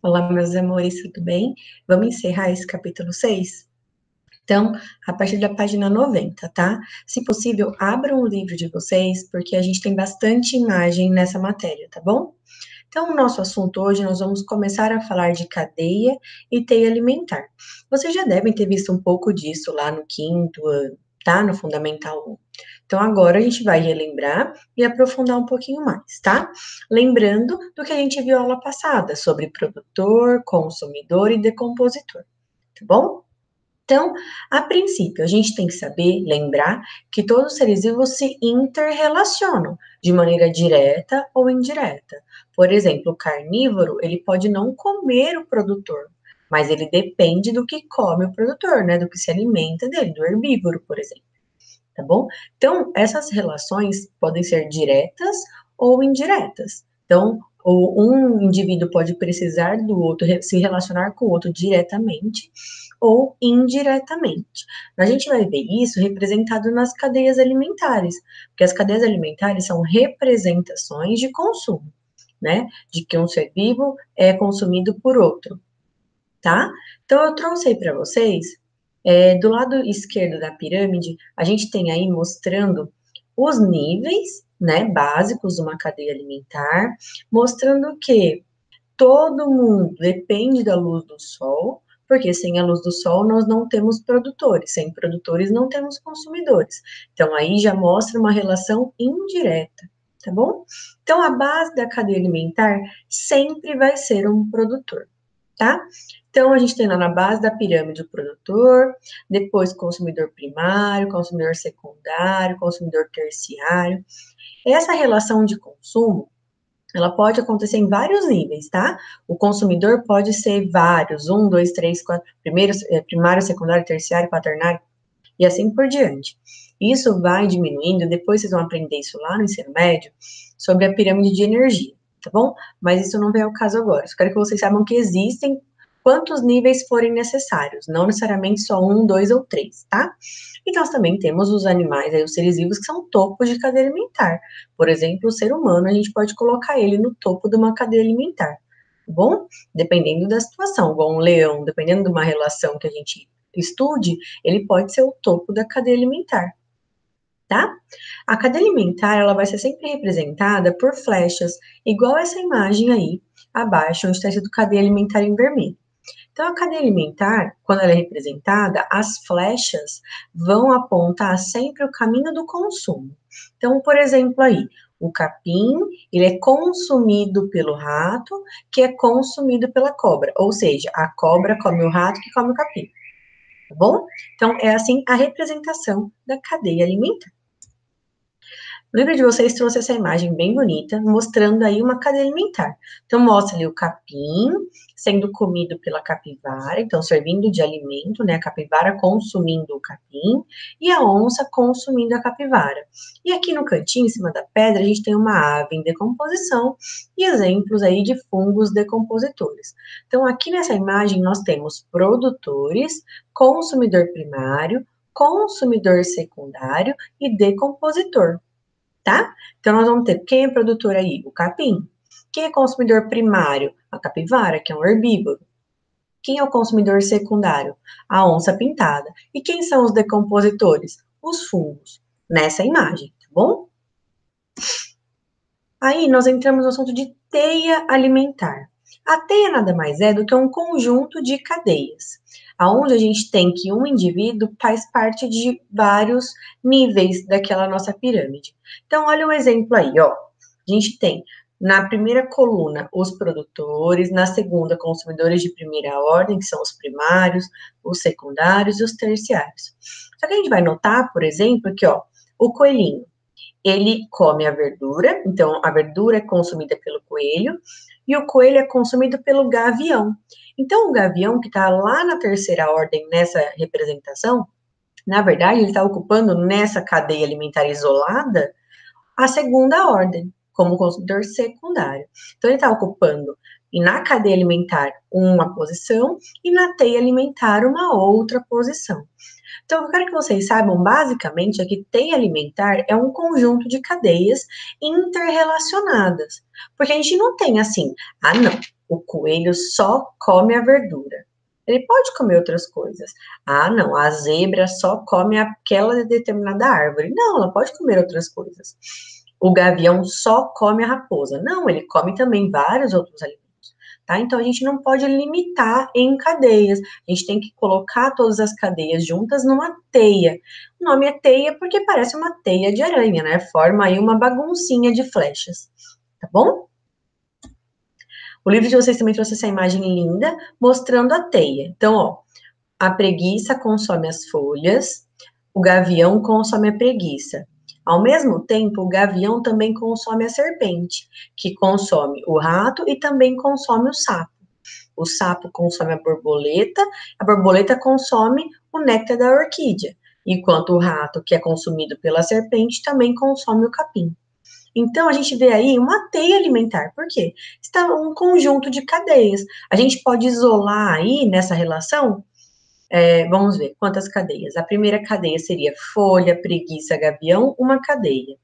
Olá, meus amores, tudo bem? Vamos encerrar esse capítulo 6? Então, a partir da página 90, tá? Se possível, abram o livro de vocês, porque a gente tem bastante imagem nessa matéria, tá bom? Então, o nosso assunto hoje, nós vamos começar a falar de cadeia e teia alimentar. Vocês já devem ter visto um pouco disso lá no quinto ano, tá? No Fundamental 1. Então, agora a gente vai relembrar e aprofundar um pouquinho mais, tá? Lembrando do que a gente viu aula passada, sobre produtor, consumidor e decompositor, tá bom? Então, a princípio, a gente tem que saber, lembrar, que todos os seres vivos se interrelacionam de maneira direta ou indireta. Por exemplo, o carnívoro, ele pode não comer o produtor, mas ele depende do que come o produtor, né? Do que se alimenta dele, do herbívoro, por exemplo, tá bom? Então, essas relações podem ser diretas ou indiretas. Então, um indivíduo pode precisar do outro, se relacionar com o outro diretamente ou indiretamente. A gente vai ver isso representado nas cadeias alimentares, porque as cadeias alimentares são representações de consumo, né? De que um ser vivo é consumido por outro, tá? Então, eu trouxe aí para vocês, do lado esquerdo da pirâmide, a gente tem aí mostrando os níveis, né, básicos de uma cadeia alimentar, mostrando que todo mundo depende da luz do sol, porque sem a luz do sol nós não temos produtores, sem produtores não temos consumidores. Então aí já mostra uma relação indireta, tá bom? Então a base da cadeia alimentar sempre vai ser um produtor, tá? Então, a gente tem lá na base da pirâmide o produtor, depois consumidor primário, consumidor secundário, consumidor terciário. Essa relação de consumo, ela pode acontecer em vários níveis, tá? O consumidor pode ser vários, um, dois, três, quatro, primário, secundário, terciário, quaternário, e assim por diante. Isso vai diminuindo, depois vocês vão aprender isso lá no ensino médio, sobre a pirâmide de energia, tá bom? Mas isso não vem ao caso agora. Só quero que vocês saibam que existem quantos níveis forem necessários, não necessariamente só um, dois ou três, tá? E nós também temos os animais, aí, os seres vivos que são topos de cadeia alimentar. Por exemplo, o ser humano, a gente pode colocar ele no topo de uma cadeia alimentar, tá bom? Dependendo da situação, igual um leão, dependendo de uma relação que a gente estude, ele pode ser o topo da cadeia alimentar, tá? A cadeia alimentar, ela vai ser sempre representada por flechas, igual essa imagem aí, abaixo, onde está escrito cadeia alimentar em vermelho. Então, a cadeia alimentar, quando ela é representada, as flechas vão apontar sempre o caminho do consumo. Então, por exemplo, aí, o capim, ele é consumido pelo rato, que é consumido pela cobra. Ou seja, a cobra come o rato, que come o capim. Tá bom? Então, é assim a representação da cadeia alimentar. O livro de vocês trouxe essa imagem bem bonita, mostrando aí uma cadeia alimentar. Então, mostra ali o capim sendo comido pela capivara, então servindo de alimento, né? A capivara consumindo o capim e a onça consumindo a capivara. E aqui no cantinho, em cima da pedra, a gente tem uma ave em decomposição e exemplos aí de fungos decompositores. Então, aqui nessa imagem, nós temos produtores, consumidor primário, consumidor secundário e decompositor, tá? Então, nós vamos ter quem é produtor aí? O capim. Quem é consumidor primário? A capivara, que é um herbívoro. Quem é o consumidor secundário? A onça pintada. E quem são os decompositores? Os fungos, nessa imagem, tá bom? Aí, nós entramos no assunto de teia alimentar. A teia nada mais é do que um conjunto de cadeias, aonde a gente tem que um indivíduo faz parte de vários níveis daquela nossa pirâmide. Então, olha um exemplo aí, ó. A gente tem na primeira coluna os produtores, na segunda consumidores de primeira ordem, que são os primários, os secundários e os terciários. Só que a gente vai notar, por exemplo, que ó, o coelhinho, ele come a verdura, então a verdura é consumida pelo coelho, e o coelho é consumido pelo gavião. Então, o gavião, que está lá na terceira ordem nessa representação, na verdade, ele está ocupando nessa cadeia alimentar isolada a segunda ordem, como consumidor secundário. Então, ele está ocupando, e na cadeia alimentar, uma posição, e na teia alimentar, uma outra posição. Então, eu quero que vocês saibam, basicamente, é que teia alimentar é um conjunto de cadeias interrelacionadas. Porque a gente não tem assim, ah, não, o coelho só come a verdura. Ele pode comer outras coisas. Ah, não, a zebra só come aquela determinada árvore. Não, ela pode comer outras coisas. O gavião só come a raposa. Não, ele come também vários outros alimentos. Tá? Então, a gente não pode limitar em cadeias. A gente tem que colocar todas as cadeias juntas numa teia. O nome é teia porque parece uma teia de aranha, né? Forma aí uma baguncinha de flechas. Tá bom? O livro de vocês também trouxe essa imagem linda, mostrando a teia. Então, ó, a preguiça consome as folhas, o gavião consome a preguiça. Ao mesmo tempo, o gavião também consome a serpente, que consome o rato e também consome o sapo. O sapo consome a borboleta consome o néctar da orquídea, enquanto o rato, que é consumido pela serpente, também consome o capim. Então, a gente vê aí uma teia alimentar. Por quê? Está um conjunto de cadeias. A gente pode isolar aí nessa relação, vamos ver quantas cadeias. A primeira cadeia seria folha, preguiça, gavião, uma cadeia.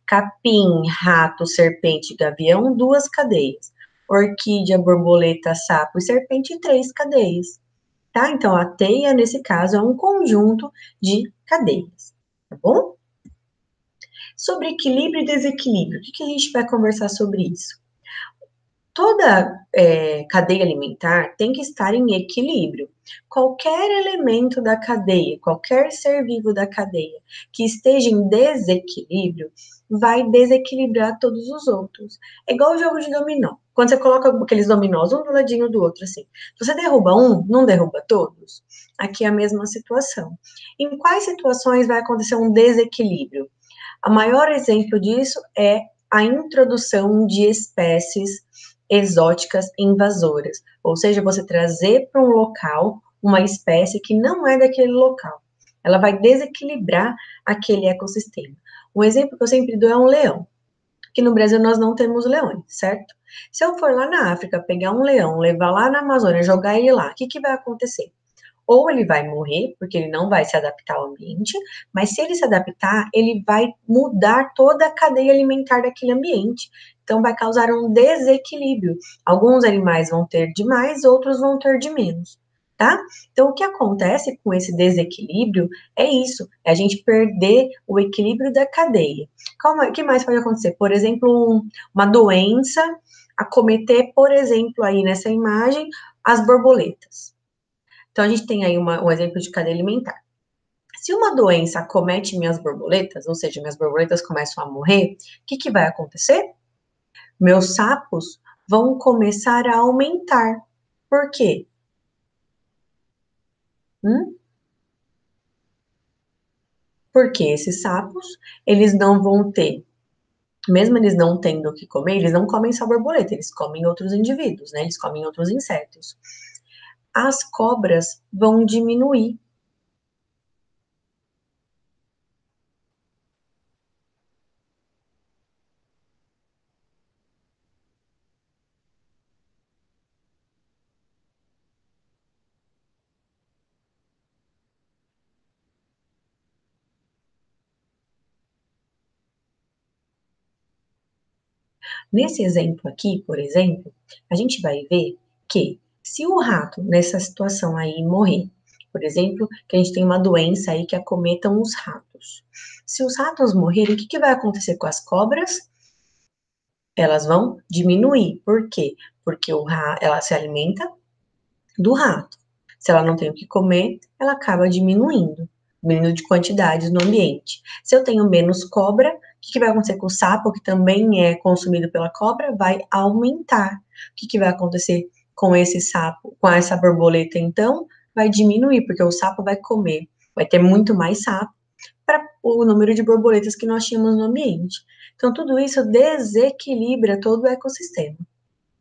Capim, rato, serpente, gavião, duas cadeias. Orquídea, borboleta, sapo e serpente, três cadeias. Tá? Então, a teia, nesse caso, é um conjunto de cadeias. Tá bom? Sobre equilíbrio e desequilíbrio, o que a gente vai conversar sobre isso? Toda cadeia alimentar tem que estar em equilíbrio. Qualquer elemento da cadeia, qualquer ser vivo da cadeia que esteja em desequilíbrio, vai desequilibrar todos os outros. É igual o jogo de dominó. Quando você coloca aqueles dominós um do ladinho do outro, assim, você derruba um, não derruba todos? Aqui é a mesma situação. Em quais situações vai acontecer um desequilíbrio? O maior exemplo disso é a introdução de espécies exóticas invasoras, ou seja, você trazer para um local uma espécie que não é daquele local. Ela vai desequilibrar aquele ecossistema. Um exemplo que eu sempre dou é um leão. Aqui no Brasil nós não temos leões, certo? Se eu for lá na África, pegar um leão, levar lá na Amazônia, jogar ele lá, o que vai acontecer? Ou ele vai morrer, porque ele não vai se adaptar ao ambiente, mas se ele se adaptar, ele vai mudar toda a cadeia alimentar daquele ambiente. Então, vai causar um desequilíbrio. Alguns animais vão ter de mais, outros vão ter de menos, tá? Então, o que acontece com esse desequilíbrio é isso, é a gente perder o equilíbrio da cadeia. O que mais pode acontecer? Por exemplo, uma doença acometer, por exemplo, aí nessa imagem, as borboletas. Então, a gente tem aí um exemplo de cadeia alimentar. Se uma doença acomete minhas borboletas, ou seja, minhas borboletas começam a morrer, o que vai acontecer? Meus sapos vão começar a aumentar. Por quê? Porque esses sapos, eles não vão ter, mesmo eles não tendo o que comer, eles não comem só borboleta, eles comem outros indivíduos, né? Eles comem outros insetos. As cobras vão diminuir. Nesse exemplo aqui, por exemplo, a gente vai ver que se o rato, nessa situação aí, morrer, por exemplo, que a gente tem uma doença aí que acometam os ratos. Se os ratos morrerem, o que vai acontecer com as cobras? Elas vão diminuir. Por quê? Porque ela se alimenta do rato. Se ela não tem o que comer, ela acaba diminuindo de quantidades no ambiente. Se eu tenho menos cobra, o que vai acontecer com o sapo, que também é consumido pela cobra? Vai aumentar. O que vai acontecer com esse sapo, com essa borboleta, então? Vai diminuir, porque o sapo vai comer, vai ter muito mais sapo para o número de borboletas que nós tínhamos no ambiente. Então, tudo isso desequilibra todo o ecossistema.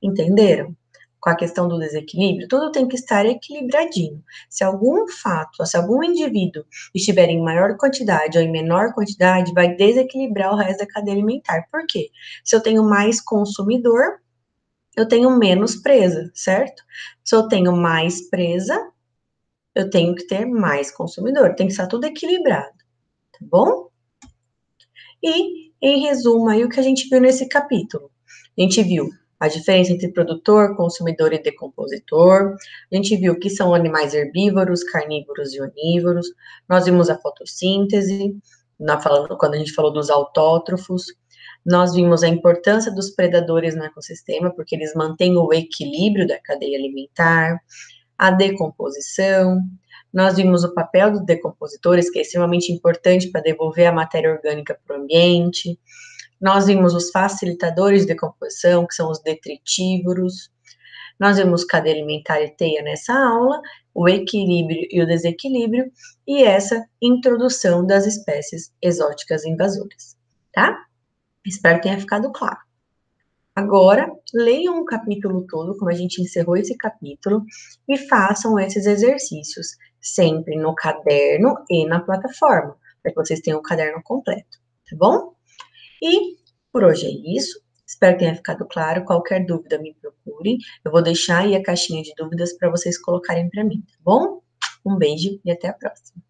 Entenderam? Com a questão do desequilíbrio, tudo tem que estar equilibradinho. Se algum fato, se algum indivíduo estiver em maior quantidade ou em menor quantidade, vai desequilibrar o resto da cadeia alimentar. Por quê? Se eu tenho mais consumidor, eu tenho menos presa, certo? Se eu tenho mais presa, eu tenho que ter mais consumidor. Tem que estar tudo equilibrado, tá bom? E, em resumo, aí o que a gente viu nesse capítulo? A gente viu a diferença entre produtor, consumidor e decompositor. A gente viu que são animais herbívoros, carnívoros e onívoros. Nós vimos a fotossíntese, quando a gente falou dos autótrofos. Nós vimos a importância dos predadores no ecossistema, porque eles mantêm o equilíbrio da cadeia alimentar, a decomposição. Nós vimos o papel dos decompositores, que é extremamente importante para devolver a matéria orgânica para o ambiente. Nós vimos os facilitadores de decomposição, que são os detritívoros. Nós vimos cadeia alimentar e teia nessa aula, o equilíbrio e o desequilíbrio, e essa introdução das espécies exóticas invasoras, tá? Espero que tenha ficado claro. Agora, leiam o capítulo todo, como a gente encerrou esse capítulo, e façam esses exercícios, sempre no caderno e na plataforma, para que vocês tenham o caderno completo, tá bom? E por hoje é isso. Espero que tenha ficado claro. Qualquer dúvida, me procurem. Eu vou deixar aí a caixinha de dúvidas para vocês colocarem para mim, tá bom? Um beijo e até a próxima.